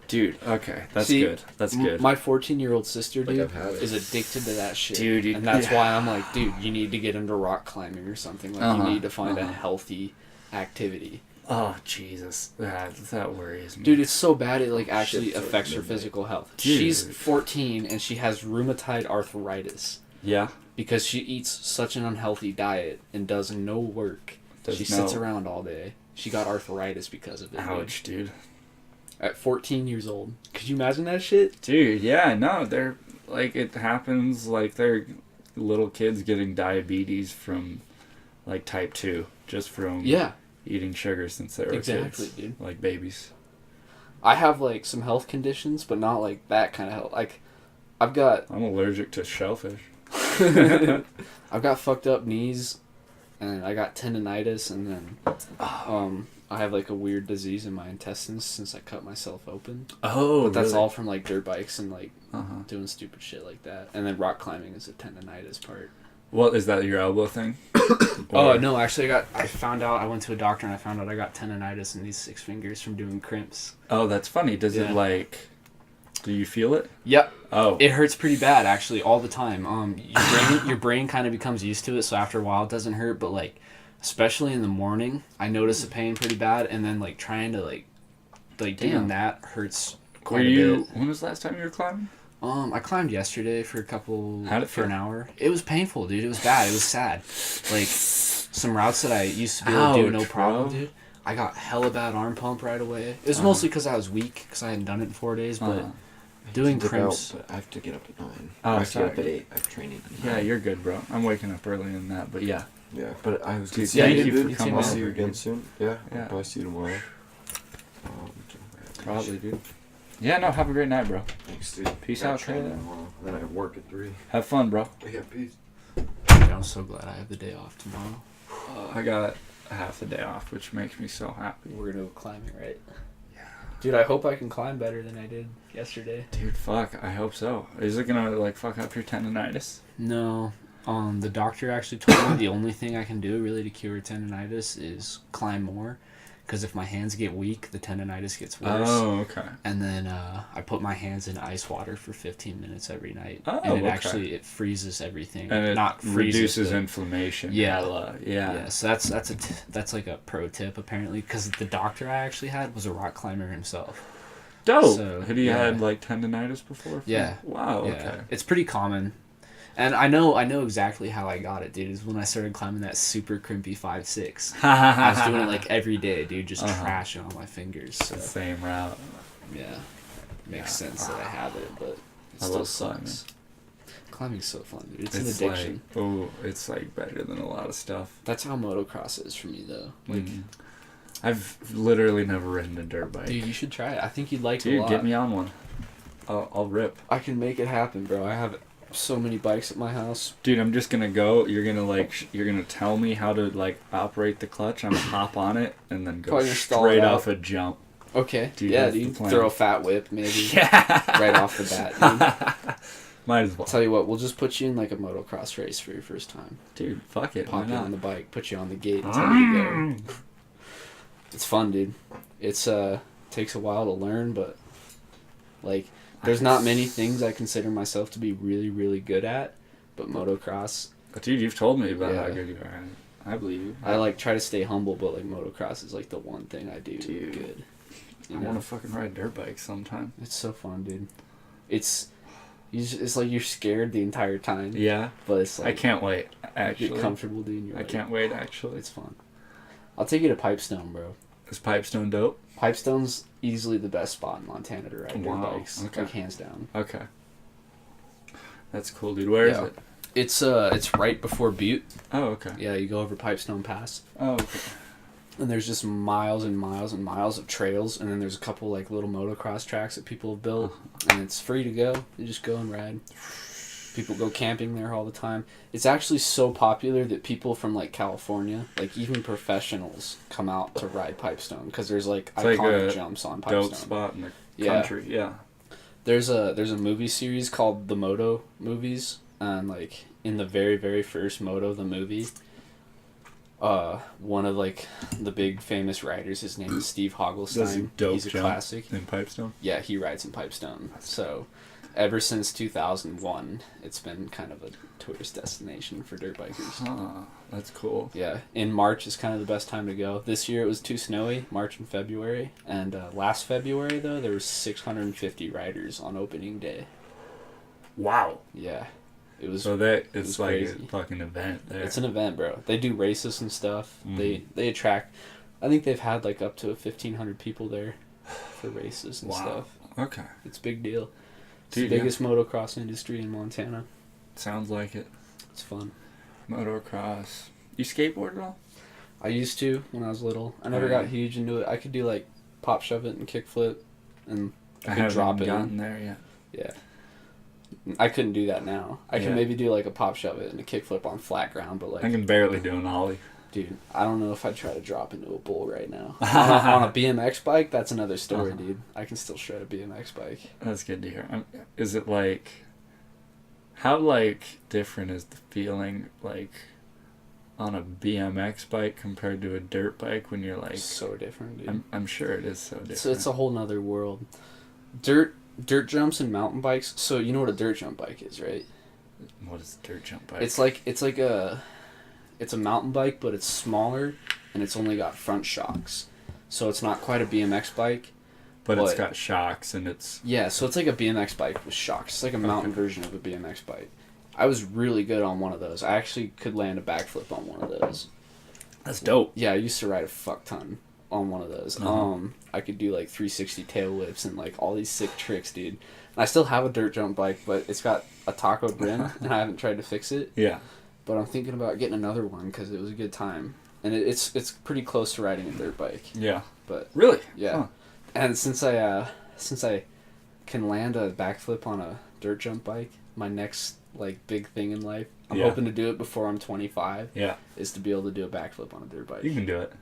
Dude, okay, that's See, good. That's good. My 14-year-old sister, Like, dude, I've had it. is addicted to that shit. Dude, and that's why I'm like, dude, you need to get into rock climbing or something. Like, you need to find a healthy activity. Oh, Jesus. That worries me. Dude, it's so bad it like actually Shit's like affects her midnight. physical health. Dude. She's 14 and she has rheumatoid arthritis Yeah? because she eats such an unhealthy diet and does no work. She sits around all day. She got arthritis because of it. Ouch, dude. At 14 years old. Could you imagine that shit? Dude, yeah, no, they're, like, it happens, like, they're little kids getting diabetes from, like, type 2, just from eating sugar since they were kids. Dude. Like babies. I have, like, some health conditions, but not, like, that kind of health. Like, I've got... I'm allergic to shellfish. I've got fucked up knees, and I got tendonitis, and then I have like a weird disease in my intestines since I cut myself open. Oh, But that's really? all from like dirt bikes and like Uh-huh. doing stupid shit like that. And then rock climbing is a tendonitis part. Well, is that your elbow thing? Oh Or- no, actually I found out, I went to a doctor and I found out I got tendonitis in these 6 fingers from doing crimps. Oh, that's funny. Does it Yeah. like? Do you feel it? Yep. Oh. It hurts pretty bad actually all the time. Your brain kind of becomes used to it, so after a while it doesn't hurt, but like especially in the morning, I notice the pain pretty bad, and then like trying to like Damn. doing that hurts Were quite a you? bit. When was the last time you were climbing? I climbed yesterday for How'd it for an feel? hour. It was painful, dude. It was bad. It was sad. Like some routes that I used to be able to do Ouch, no problem, bro. dude. I got hella bad arm pump right away. It was mostly because I was weak, because I hadn't done it in 4 days, but Uh-huh. doing Dip crimps. out, but I have to get up at 9. Oh, I have to sorry. get up at 8. I have training at 9. Yeah, you're good, bro. I'm waking up early in that, but yeah. Yeah, but I was Dude, gonna thank say, you for dude, coming I'll see over, you again dude. soon. Yeah, Yeah. I'll probably see you tomorrow. Probably, dude. Yeah, no, have a great night, bro. Thanks, dude. Peace Got out, training Trey. tomorrow, and then I have work at 3. Have fun, bro. Yeah, peace. I'm so glad I have the day off tomorrow. I got half the day off, which makes me so happy. We're gonna go climbing, right? Yeah. Dude, I hope I can climb better than I did yesterday. Dude, fuck. I hope so. Is it gonna like fuck up your tendonitis? No. The doctor actually told me the only thing I can do really to cure tendonitis is climb more. Because if my hands get weak, the tendonitis gets worse. Oh, okay. And then I put my hands in ice water for 15 minutes every night. Oh, and it okay. actually, it freezes everything. And it Not freezes, reduces but- inflammation. Yeah. Hella. Yeah, Yeah. so that's like a pro tip apparently, because the doctor I actually had was a rock climber himself. Dope. So, Had you yeah. had like tendonitis before? Yeah. Wow. Yeah, Okay. it's pretty common. And I know exactly how I got it, dude. Is when I started climbing that super crimpy 5.6. I was doing it like every day, dude, just Uh-huh. trashing on my fingers. So Same route. yeah, makes Yeah. sense that I have it, but it I still love sucks. Climbing's so fun, dude. It's an It's addiction. like, oh, it's like better than a lot of stuff. That's how motocross is for me, though. Like, I've literally never ridden a dirt bike. dude, you should try it. I think you'd like it a Dude, lot. get me on one. I'll rip. I can make it happen, bro. I have so many bikes at my house. Dude, I'm just gonna go. You're gonna like, you're gonna tell me how to like operate the clutch. I'm gonna hop on it and then go Probably just stall straight it out. off a jump. Okay. Dude, yeah, that's the dude. plan. Throw a fat whip, maybe. Yeah. Right off the bat, dude. Might as well. I'll tell you what, we'll just put you in like a motocross race for your first time. Dude, fuck it. Pop Why you on the not? bike, put you on the gate, and tell you to go. It's fun, dude. It's takes a while to learn, but like there's not many things I consider myself to be really, really good at, but motocross, But dude, you've told me about how Yeah. good you are. I believe you. I like try to stay humble, but like motocross is like the one thing I do Dude. good. I You want know? to fucking ride dirt bikes sometime. It's so fun, dude. It's it's like you're scared the entire time, Yeah. but it's like I can't wait. get Actually, comfortable, dude. And you're I like, can't wait. Actually, It's fun. I'll take you to Pipestone, bro. is Pipestone dope? Pipestone's easily the best spot in Montana to ride dirt Wow, bikes, okay. like hands down. Okay. That's cool, dude. Where is Yeah. it? It's right before Butte. Oh, okay. Yeah, you go over Pipestone Pass, Oh, okay. and there's just miles and miles and miles of trails, and then there's a couple like little motocross tracks that people have built, and it's free to go. You just go and ride. People go camping there all the time. It's actually so popular that people from like California, like even professionals, come out to ride Pipestone because there's like It's like iconic a jumps on Dope Pipestone. spot in the Yeah. country. Yeah. There's a movie series called the Moto movies, and like in the very, very first Moto the movie, one of like the big famous riders, his name is Steve Does he Hogglestein. dope He's a jump classic. in Pipestone? Yeah, he rides in Pipestone. So ever since 2001, it's been kind of a tourist destination for dirt bikers. Huh. That's cool. Yeah, in March is kind of the best time to go. This year it was too snowy, March and February. And last February, though, there was 650 riders on opening day. Wow. Yeah. It was. So that was it's like crazy. a fucking event there. It's an event, bro. They do races and stuff. Mhm. They attract. I think they've had like up to 1,500 people there for races and Wow. stuff. Okay. It's a big deal. It's Dude, the yeah. biggest motocross industry in Montana. Sounds like it. It's fun. Motocross. You skateboard at all? I used to when I was little. I never Oh, got yeah. huge into it. I could do like pop shove it and kick flip, and I could haven't drop it. gotten in. there yet. Yeah. I couldn't do that now. I can Yeah. maybe do like a pop shove it and a kick flip on flat ground, but like I can barely do an ollie. Dude, I don't know if I'd try to drop into a bowl right now. On a BMX bike, that's another story, dude. I can still shred a BMX bike. That's good to hear. Is it like... How, like, different is the feeling, like, on a BMX bike compared to a dirt bike when you're, like... So different, dude. I'm sure it is so different. So it's a whole nother world. Dirt jumps and mountain bikes. So you know what a dirt jump bike is, right? What is a dirt jump bike? It's a mountain bike, but it's smaller, and it's only got front shocks. So it's not quite a BMX bike. But it's got shocks, and it's... Yeah, so it's like a BMX bike with shocks. It's like a mountain version of a BMX bike. I was really good on one of those. I actually could land a backflip on one of those. That's dope. Yeah, I used to ride a fuck ton on one of those. I could do like 360 tail whips and like all these sick tricks, dude. And I still have a dirt jump bike, but it's got a taco brim, and I haven't tried to fix it. Yeah. But I'm thinking about getting another one because it was a good time. And it's pretty close to riding a dirt bike. Yeah. But really? Yeah. Huh. And since I can land a backflip on a dirt jump bike, my next like big thing in life, I'm hoping to do it before I'm 25. Yeah. Is to be able to do a backflip on a dirt bike. You can do it.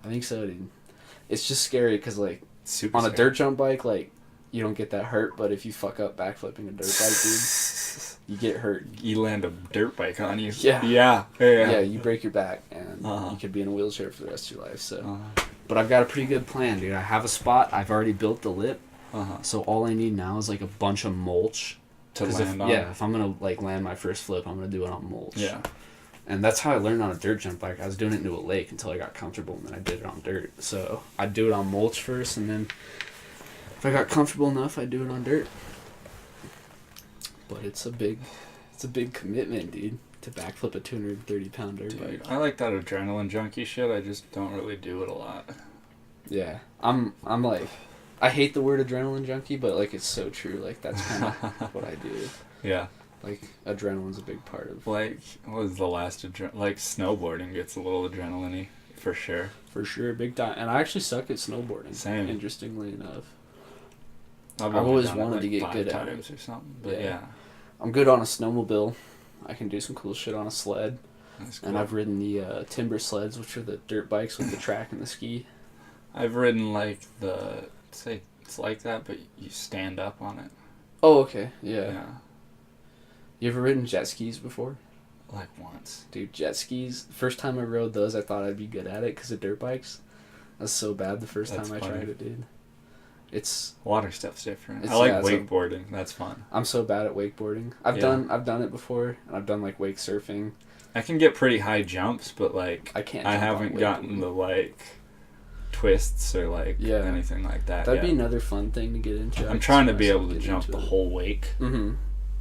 I think so, dude. It's just scary because like Super on a scary. dirt jump bike, like you don't get that hurt, but if you fuck up backflipping a dirt bike, dude, you get hurt. You land a dirt bike on you. Yeah. Yeah, you break your back and you could be in a wheelchair for the rest of your life. So, but I've got a pretty good plan, dude. I have a spot. I've already built the lip. So all I need now is like a bunch of mulch to land on. Yeah, if I'm gonna like land my first flip, I'm gonna do it on mulch. Yeah. And that's how I learned on a dirt jump bike. I was doing it into a lake until I got comfortable, and then I did it on dirt. So I'd do it on mulch first, and then if I got comfortable enough, I'd do it on dirt. But it's a big commitment, dude, to backflip a 230-pound dirt bike. I like that adrenaline junkie shit. I just don't really do it a lot. Yeah, I'm like, I hate the word adrenaline junkie, but like it's so true. Like that's kind of what I do. Yeah. Like adrenaline's a big part of. Like, what was the last like snowboarding gets a little adrenaline-y, for sure. For sure, big time. And I actually suck at snowboarding. Same. Interestingly enough. I've always done it, wanted to get 5 good at times it. or something. But yeah. I'm good on a snowmobile. I can do some cool shit on a sled. That's cool. And I've ridden the timber sleds, which are the dirt bikes with the track and the ski. I've ridden like it's like that, but you stand up on it. Oh, okay. Yeah. Yeah. You ever ridden jet skis before? Like once. Dude, jet skis. First time I rode those, I thought I'd be good at it because of dirt bikes. I was so bad the first That's time I funny. tried it, dude. It's Water stuff's different. It's- I like yeah, it's a- wakeboarding. That's fun. I'm so bad at wakeboarding. I've done it before, and I've done like wake surfing. I can get pretty high jumps, but like I can't. I jump on haven't gotten wakeboarding. the like twists or like anything like that. That'd yet. be another fun thing to get into. I'm trying to be able to jump the whole wake. Mm-hmm.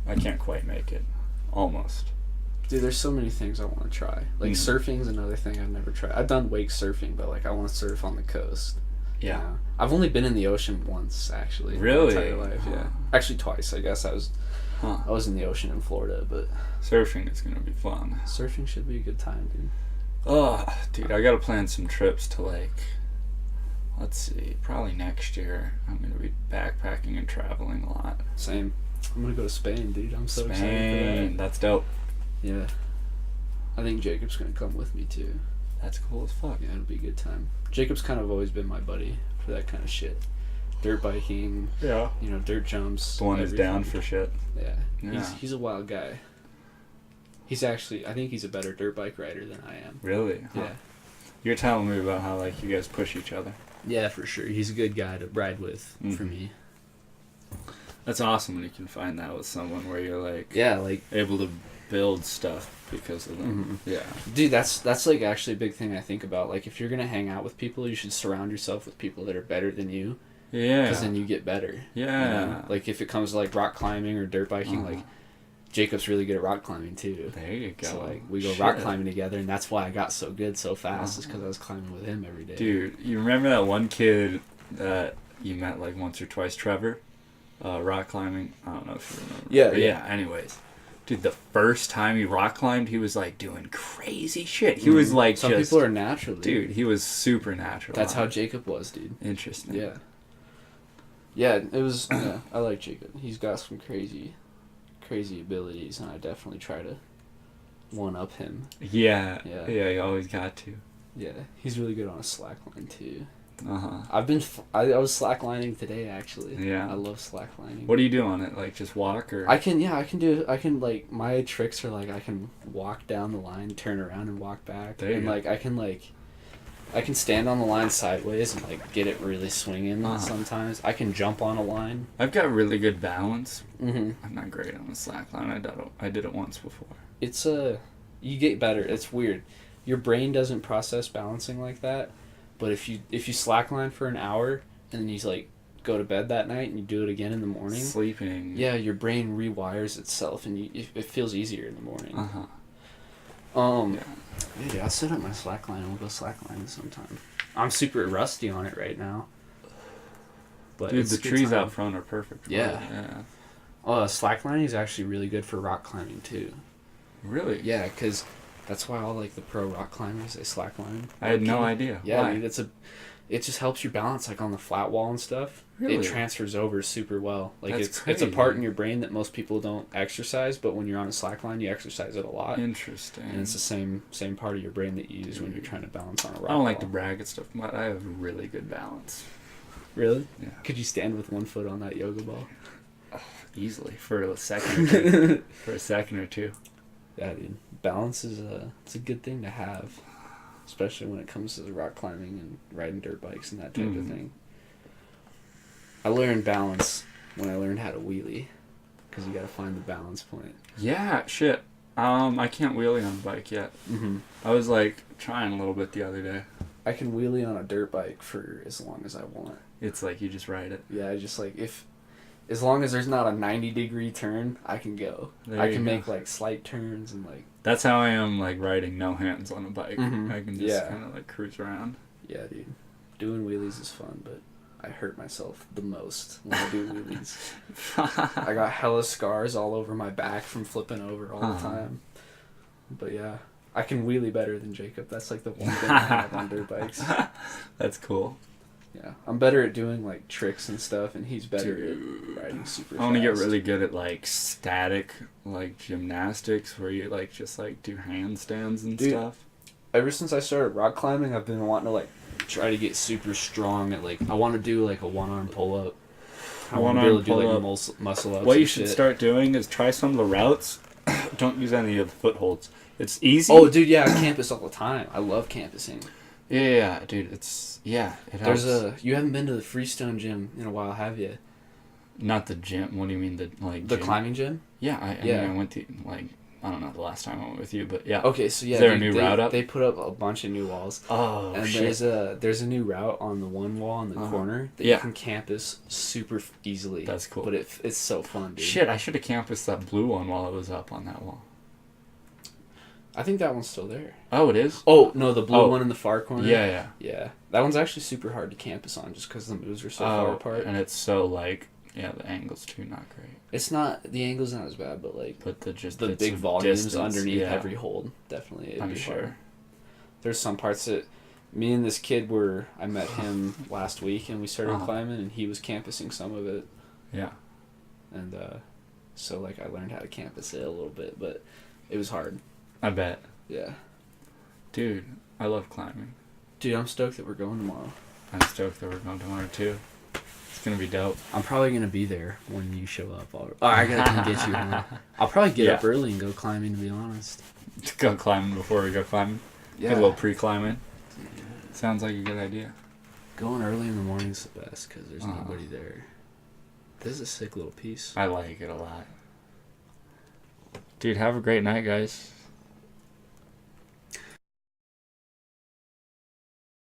I can't quite make it. Almost. Dude, there's so many things I want to try. Like surfing's another thing I've never tried. I've done wake surfing, but like I want to surf on the coast. Yeah. You know? I've only been in the ocean once, actually. Really? My entire life, yeah. Actually, twice. I guess I was in the ocean in Florida, but surfing is gonna be fun. surfing should be a good time, dude. Oh, dude, I gotta plan some trips to like. Let's see, probably next year. I'm gonna be backpacking and traveling a lot. Same. I'm gonna go to Spain, dude. I'm so excited for that. That's dope. Yeah. I think Jacob's gonna come with me too. That's cool as fuck. Yeah, it'll be a good time. Jacob's kind of always been my buddy for that kind of shit. Dirt biking, Yeah. dirt jumps. The one who's down everything. for shit. Yeah. He's a wild guy. He's actually, I think he's a better dirt bike rider than I am. Really? Huh. Yeah. You're telling me about how like you guys push each other. Yeah, for sure. He's a good guy to ride with for me. That's awesome when you can find that with someone where you're like able to build stuff because of them. Mm-hmm. Yeah. Dude, that's like actually a big thing I think about. Like if you're gonna hang out with people, you should surround yourself with people that are better than you. Yeah. Because then you get better. Yeah. You know? Like if it comes to like rock climbing or dirt biking, like Jacob's really good at rock climbing too. There you go. So like we go rock climbing together, and that's why I got so good so fast. Is because I was climbing with him every day. Dude, you remember that one kid that you met like once or twice, Trevor? Rock climbing. I don't know if you remember. Yeah. But yeah. Anyways, dude, the first time he rock climbed, he was like doing crazy shit. He was like some people are natural, dude. He was super natural. That's how Jacob was, dude. Interesting. Yeah. Yeah, it was. Yeah, I like Jacob. He's got some crazy abilities, and I definitely try one up him. Yeah. Yeah. Yeah, you always got to. Yeah, he's really good on a slack line too. Uh-huh. I was slacklining today actually. Yeah. I love slacklining. What do you do on it? Like just walk or? I can like my tricks are like I can walk down the line, turn around and walk back. There you and go. I can stand on the line sideways and like get it really swinging sometimes. I can jump on a line. I've got really good balance. Mm-hmm. I'm not great on the slack line. I did it once before. It's you get better. It's weird. Your brain doesn't process balancing like that. But if you slackline for an hour and then you like go to bed that night and you do it again in the morning, Sleeping. yeah, your brain rewires itself and it feels easier in the morning. Yeah. Yeah, I'll set up my slackline and we'll go slacklining sometime. I'm super rusty on it right now. But Dude, it's the a good trees time. out front are perfect. For Yeah. it. Yeah. Slacklining is actually really good for rock climbing too. Really? Yeah, because that's why all like the pro rock climbers they slackline. I had no idea. Yeah, Why? dude, it just helps your balance like on the flat wall and stuff. Really? It transfers over super well. Like That's it's a crazy. part in your brain that most people don't exercise, but when you're on a slackline, you exercise it a lot. Interesting. And it's the same part of your brain that you use when you're trying to balance on a rock I don't like wall. to brag and stuff, but I have really good balance. Really? Yeah. Could you stand with one foot on that yoga ball? Easily for a second or two. For a second or two. Yeah, dude. Balance is it's a good thing to have, especially when it comes to rock climbing and riding dirt bikes and that type of thing. I learned balance when I learned how to wheelie, because you got to find the balance point. Yeah, shit. I can't wheelie on a bike yet. Mm-hmm. I was like trying a little bit the other day. I can wheelie on a dirt bike for as long as I want. It's like you just ride it. Yeah, I just like as long as there's not a 90-degree turn, I can go. There I you can go. make like slight turns and like. That's how I am like riding no hands on a bike. Mhm. I can just Yeah. kind of like cruise around. Yeah, dude. Doing wheelies is fun, but I hurt myself the most when I do wheelies. I got hella scars all over my back from flipping over all the time. But yeah, I can wheelie better than Jacob. That's like the one thing I have on dirt bikes. That's cool. Yeah, I'm better at doing like tricks and stuff, and he's better Dude. at riding super I fast. want to get really good at like static like gymnastics where you like just like do handstands and Dude, stuff. Ever since I started rock climbing, I've been wanting to like try to get super strong at like I want to do like a one-arm pull-up. I want to be able to do like muscle ups. What you and should shit. start doing is try some of the routes. Don't use any of the footholds. It's easy. Oh, dude, yeah, I campus all the time. I love campusing. Yeah, dude. It helps. You haven't been to the Freestone gym in a while, have you? Not the gym. What do you mean the like? The gym? climbing gym? Yeah, I mean, I went to like I don't know the last time I went with you, but yeah. Okay, so yeah, Is there a new route up? They put up a bunch of new walls. Oh And shit. there's a new route on the one wall in the corner that Yeah. you can campus super easily. That's cool. But it's so fun, dude. Shit, I should have campused that blue one while it was up on that wall. I think that one's still there. Oh, it is? Oh, no, the blue one in the far corner? Yeah. Yeah. That one's actually super hard to campus on just because the moves are so far apart. And it's so like, yeah, the angle's too not great. It's not, the angle's not as bad, but like But the the big volumes distance, underneath yeah. every hold, definitely. It'd I'm be sure. hard. There's some parts that me and this kid I met him last week and we started climbing and he was campusing some of it. Yeah. And so like I learned how to campus it a little bit, but it was hard. I bet. Yeah. Dude, I love climbing. Dude, I'm stoked that we're going tomorrow. I'm stoked that we're going tomorrow too. It's gonna be dope. I'm probably going to be there when you show up. I gotta come get you, huh? I'll probably get up early and go climbing, to be honest. Go climbing before we go climbing. Get a little pre-climbing. Sounds like a good idea. Going early in the morning's the best because there's nobody there. This is a sick little piece. I like it a lot. Dude, have a great night, guys.